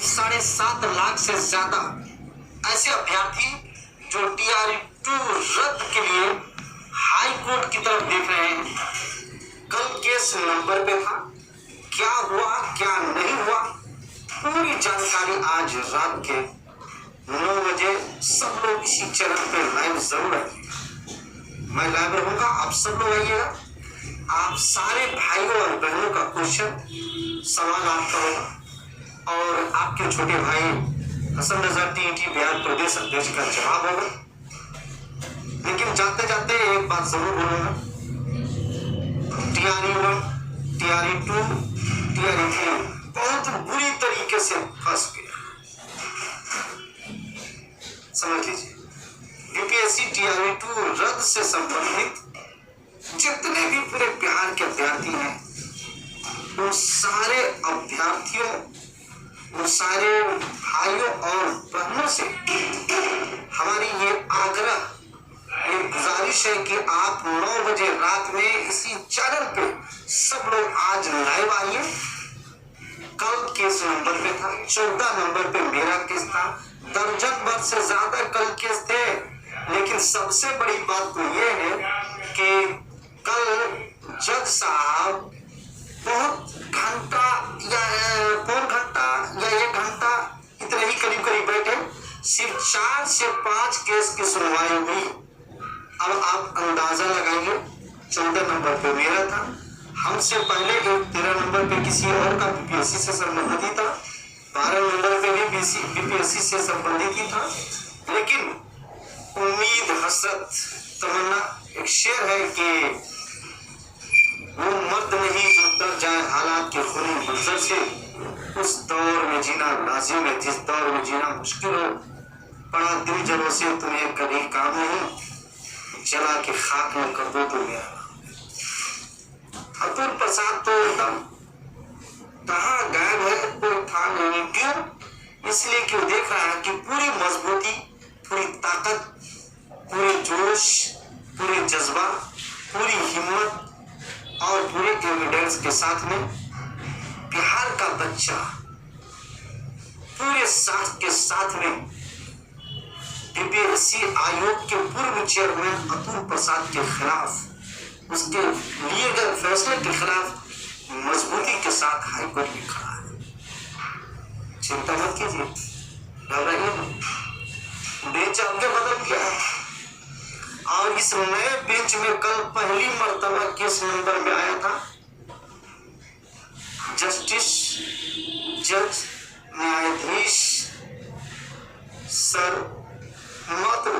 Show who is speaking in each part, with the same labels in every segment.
Speaker 1: 7.5 लाख से ज्यादा ऐसे अभ्यर्थी जो TRE-2 रद्द के लिए हाई कोर्ट की तरफ देख रहे हैं। कल केस नंबर पे था, क्या हुआ क्या नहीं हुआ, पूरी जानकारी आज रात के 9 बजे सब लोग इसी चैनल पे लाइव जरूर आइएगा। मैं लाइव रहूंगा, आप सब लोग आइएगा। आप सारे भाइयों और बहनों का क्वेश्चन सवाल आपका होगा और आपके छोटे भाई हसन रजा TET बिहार प्रदेश अध्यक्ष का जवाब होगा। लेकिन जाते जाते एक बात जरूर बोलूंगा, TRE-1, TRE-2, TRE-3 बहुत बुरी तरीके से फंस गया। समझ लीजिए, UPSC TRE-2 रद्द से संबंधित जितने भी पूरे बिहार के अभ्यर्थी हैं, उन सारे अभ्यर्थियों, उन सारे भाइयों और बहनों से हमारी ये आग्रह, ये गुजारिश है कि आप 9 बजे रात में इसी चैनल पे सब लोग आज लाइव आइए। कल केस नंबर पे था, 14 नंबर पे मेरा केस था, दर्जन भर से ज्यादा कल केस थे। लेकिन सबसे बड़ी बात तो ये है कि कल जज साहब बहुत घंटा या पौन घंटा या 1 घंटा इतने ही करीब करीब बैठे, सिर्फ 4 से 5 केस की सुनवाई हुई। अब आप अंदाजा लगाइए, 14 नंबर पे मेरा था, हमसे पहले एक 13 नंबर पे किसी और का BPSC से संबंधित ही था, 12 नंबर पे भी BPSC से संबंधित ही था। लेकिन उम्मीद, हसरत, तमन्ना, एक शेर है कि वो मर्द नहीं जो डर जाए हालात के खूनी मंजर से, उस दौर में जीना लाजिम है जिस दौर में जीना मुश्किल हो। पड़ा दिल जलों से तुम्हें कभी काम नहीं, जला के खाक में कर दो तो मेरा। अतुल प्रसाद तो एकदम कहाँ गायब है, कोई था नहीं। क्यों? इसलिए कि वो देख रहा है कि पूरी मजबूती, पूरी ताकत, पूरे जोश, पूरे जज्बा, पूरी हिम्मत और पूरे एविडेंस के साथ में बिहार का बच्चा पूरे साथ के साथ में BPSC आयोग के पूर्व चेयरमैन अतुल प्रसाद के खिलाफ, उसके लिए गए फैसले के खिलाफ मजबूती के साथ हाईकोर्ट में खड़ा है। चिंता मत कीजिए, घबराइए मत, बेंच आगे बदल गया है और इस नए बेंच में कल पहली मर्तबा केस नंबर में आया था जस्टिस जज न्यायाधीश सर मात्र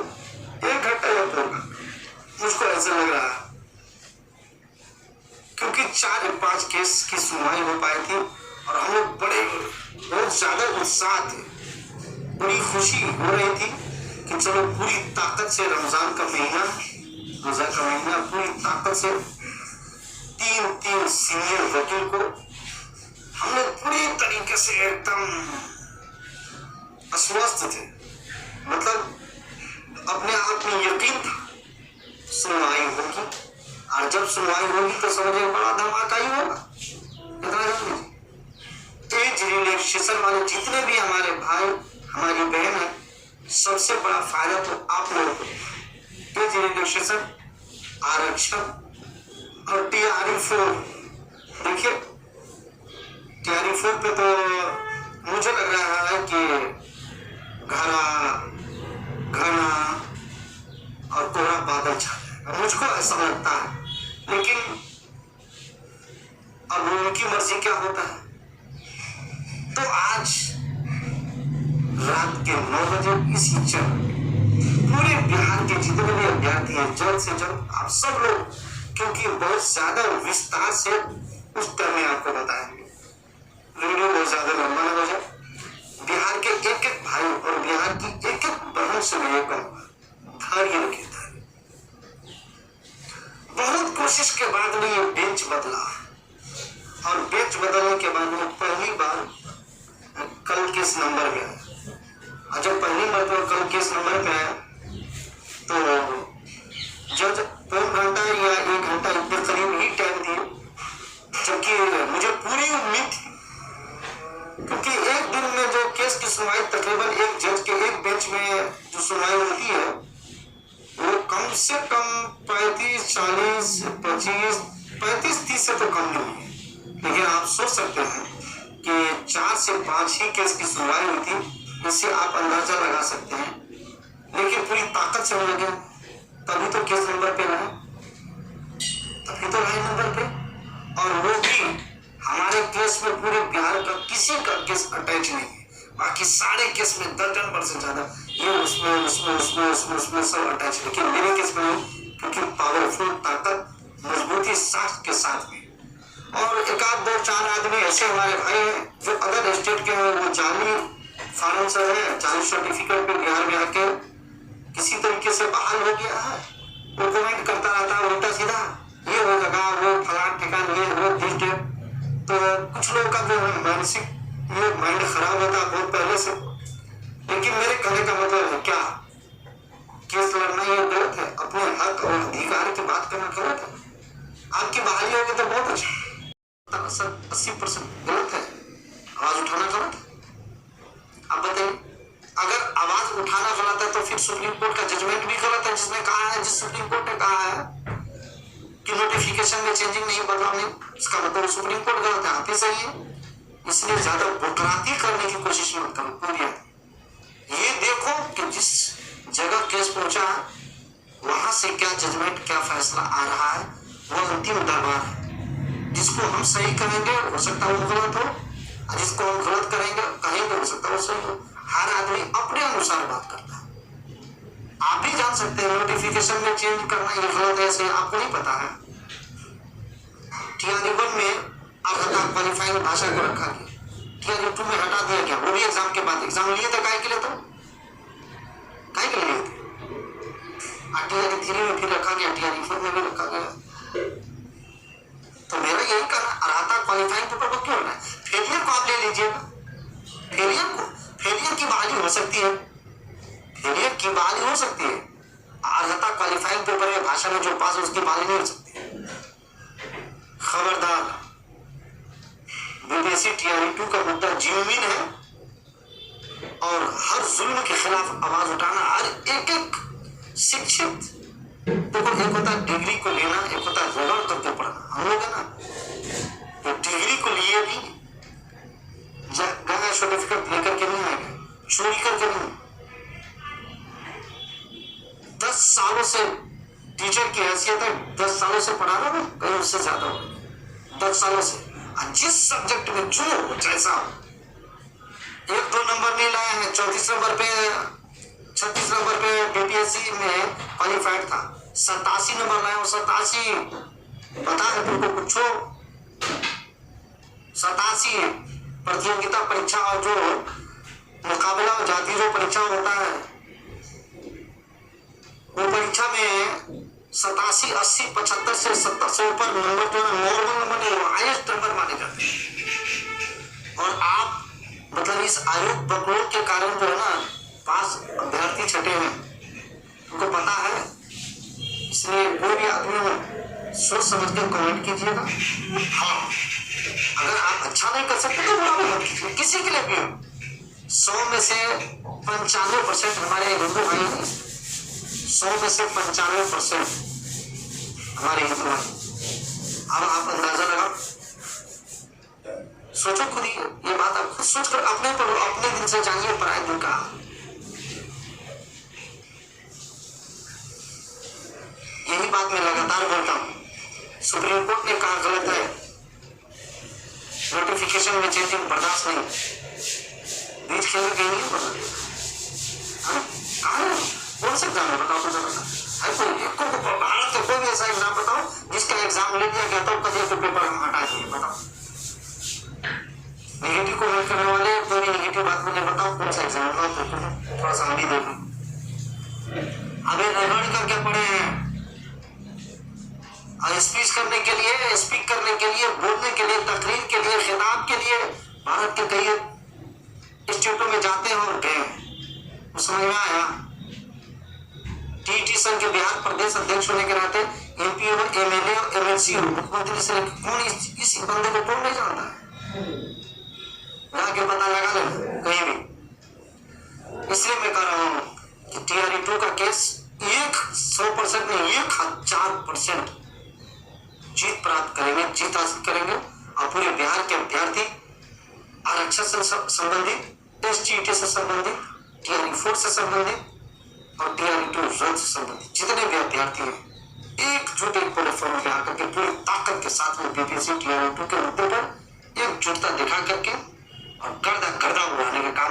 Speaker 1: 1 घंटा या 2 घंटा, मुझको ऐसा लग रहा है, क्योंकि 4 या 5 केस की सुनवाई हो पाई थी और हम लोग बहुत ज्यादा उत्साह थे, बड़ी खुशी हो रही थी कि चलो पूरी ताकत से रमजान का महीना, रोजा का महीना, पूरी ताकत से 3 सीनियर वकील को हम लोग पूरी तरीके से एकदम अस्वस्थ थे। मतलब अपने आप में यकीन था सुनवाई होगी, और जब सुनवाई होगी तो समझिए बड़ा धमाका ही होगा। इतना जान एज रिलैक्सेशन वाले जितने भी हमारे भाई हमारी बहन है, सबसे बड़ा फायदा तो आप लोगों को एज रिलैक्सेशन, आरक्षण और TRE-4। देखिए TRE-4 पे तो मुझे लग रहा है कि घना और कोहरा बादल छा जाएगा, मुझको ऐसा लगता है। लेकिन अब उनकी मर्जी क्या होता है। तो आज रात के 9 बजे इसी चैनल पूरे बिहार के जितने भी अभ्यर्थी हैं, जल्द से जल्द आप सब लोग, क्योंकि बहुत ज्यादा विस्तार से उस टाइम में आपको बताएंगे, वीडियो बहुत ज्यादा लंबा ना हो जाए। बिहार के एक भाई और बिहार की एक बहन से मैं ये कहूँगा, धैर्य रखिए, धैर्य। बहुत कोशिश के बाद में ये बेंच बदला और बेंच बदलने के बाद में पहली बार कल केस नंबर में आया। और जब पहली बार कल केस नंबर पे आया तो जज 1 घंटा या 1 घंटा इतने करीब ही टाइम दिए, जबकि मुझे पूरी उम्मीद थी, क्योंकि एक दिन में जो सुनवाई तकरीबन एक जज के एक बेंच में जो सुनवाई होती है वो कम से कम 35, 40, 25, 35, 30 से तो कम नहीं है। लेकिन आप सोच सकते हैं कि 4 से 5 ही केस की सुनवाई हुई थी, इससे आप अंदाजा लगा सकते हैं। लेकिन पूरी ताकत से लगे तभी तो केस नंबर पे रहे, तभी तो रहे नंबर पे। और वो भी हमारे केस में पूरे बिहार का किसी का केस अटैच नहीं है, बाकी सारे केस में दर्जन भर से ज्यादा ये उसमें सब अटैच है। लेकिन मेरे केस में नहीं, क्योंकि पावरफुल ताकत मजबूती साख के साथ में। और एक आध 2-4 आदमी ऐसे हमारे भाई हैं जो अदर स्टेट के हैं, वो जाली फार्म से है, जाली सर्टिफिकेट पे बिहार में आके किसी तरीके से बहाल हो गया है। वो कमेंट करता रहता है उल्टा सीधा, ये हो लगा वो फलान ठिकान ये वो दिस डेट। तो कुछ लोगों का जो मानसिक माइंड खराब होता है बहुत पहले से। लेकिन मेरे कहने का मतलब है क्या, केस लड़ना ये गलत है, अपने हक और अधिकार की बात करना गलत है। आपकी बहाली होगी तो बहुत अच्छा, 80% गलत है, आवाज उठाना गलत है। आप बताइए, अगर आवाज उठाना गलत है तो फिर सुप्रीम कोर्ट का जजमेंट भी गलत है, जिसने कहा है, जिस सुप्रीम कोर्ट ने कहा है कि नोटिफिकेशन में चेंजिंग नहीं बदलाव नहीं, इसका मतलब सुप्रीम कोर्ट गलत है, आप ही सही है। इसलिए ज्यादा बुकराती करने की कोशिश मत करो। पूरी ये देखो कि जिस जगह केस पहुंचा वहां से क्या जजमेंट, क्या फैसला आ रहा है, वो अंतिम दरबार है। जिसको हम सही कहेंगे हो सकता है वो गलत हो, और जिसको हम गलत कहेंगे हो सकता है वो सही हो। हर आदमी अपने अनुसार बात करता है। आप भी जान सकते हैं नोटिफिकेशन में चेंज करना ये गलत है, ऐसे आपको नहीं पता है। टीआरई 1 में अब क्वालिफाइंग भाषा को रखा गया, टीआरई 2 में हटा दिया गया। वो भी एग्जाम के बाद, एग्जाम लिए थे काहे के लिए, तो काहे के लिए थे। टीआरई 3 में फिर रखा गया, टीआरई 4 में भी रखा गया। तो मेरा यही कहना, अर्हता क्वालिफाइंग पेपर को क्यों रखना है। फेलियर को आप ले लीजिएगा, फेलियर की बहाली हो सकती है, फेलियर की बहाली हो सकती है। अर्हता क्वालिफाइंग पेपर में भाषा में जो पास है उसकी बहाली नहीं हो सकती। खबरदार, बीपीएससी टीआरई 2 का मुद्दा जीवमीन है और हर जुल्म के खिलाफ आवाज उठाना। हर एक शिक्षित, देखो एक होता है डिग्री को लेना, एक होता है रगड़ करके पढ़ना। हम लोग है ना, तो डिग्री को लिए भी गया सर्टिफिकेट लेकर के नहीं आएंगे, चोरी करके नहीं। 10 सालों से टीचर की हैसियत है, 10 सालों से पढ़ा रहा हूँ, कहीं उससे ज्यादा हो, 10 सालों से। जिस सब्जेक्ट में जो जैसा 1-2 नंबर नहीं लाए हैं, 34 नंबर पे 36 नंबर पे बीपीएससी में क्वालिफाइड था, 87 नंबर लाए, 87 पता है तुमको कुछ, 87 प्रतियोगिता परीक्षा और जो मुकाबला जाति जो परीक्षा होता है वो परीक्षा में 87, 80, 75 से 70 से ऊपर नंबर जो है नॉर्मल नंबर नहीं, हाईएस्ट नंबर माने जाते हैं। और आप मतलब इस आयोग बकलोल के कारण जो है ना पास अभ्यर्थी छटे हैं, उनको पता है। इसलिए कोई भी आदमी हो सोच समझ कर कमेंट कीजिएगा। हाँ, अगर आप अच्छा नहीं कर सकते तो बुरा भी मत कीजिए, किसी के लिए भी हो। 100 में से 95% हमारे हिंदू भाई हैं, 100 में से 95% हमारे हिंदू भाई। अब आप अंदाजा लगाओ, सोचो खुद ही, ये बात आप खुद सोच कर अपने पढ़ो, अपने दिल से जानिए पराए दिल का। यही बात मैं लगातार बोलता हूँ, सुप्रीम कोर्ट ने कहा गलत है, नोटिफिकेशन में चेंजिंग बर्दाश्त नहीं, बीच खेल के नहीं बोला। कौन सा एग्जाम है बताओ, भारत का कोई भी ऐसा एग्जाम बताओ जिसका एग्जाम ले लिया गया तो कभी तो पेपर हम हटा दिए, बताओ। नेगेटिव को हल करने वाले कोई नेगेटिव बात मुझे बताओ, कौन सा एग्जाम बताओ, थोड़ा सा हम भी देखो। अबे रगड़ करके पढ़े हैं, स्पीच करने के लिए, स्पीक करने के लिए, बोलने के लिए, तकरीर के लिए, खिताब के लिए भारत के कई स्टेटों में जाते हैं और गए, समझ में आया। टीटी संघ के बिहार प्रदेश अध्यक्ष होने के नाते एमपी और एमएलए और एमएलसी हो, मुख्यमंत्री से कौन इस बंदे को कौन नहीं जानता है, जाके पता लगा लेना कहीं भी। TRI-2 का केस 100% नहीं 1000% जीत प्राप्त करेंगे, जीत हासिल करेंगे और पूरे बिहार के अभ्यर्थी आरक्षण से संबंधित, STET से संबंधित, TRI-4 से संबंधित और TRI-2 रद्द से संबंधित जितने भी अभ्यर्थी हैं एकजुट एक प्लेटफॉर्म पे आकर के पूरी ताकत के साथ में BPSC TRI-2 के मुद्दे पर एकजुटता दिखा करके और गर्दा गर्दा उड़ाने का काम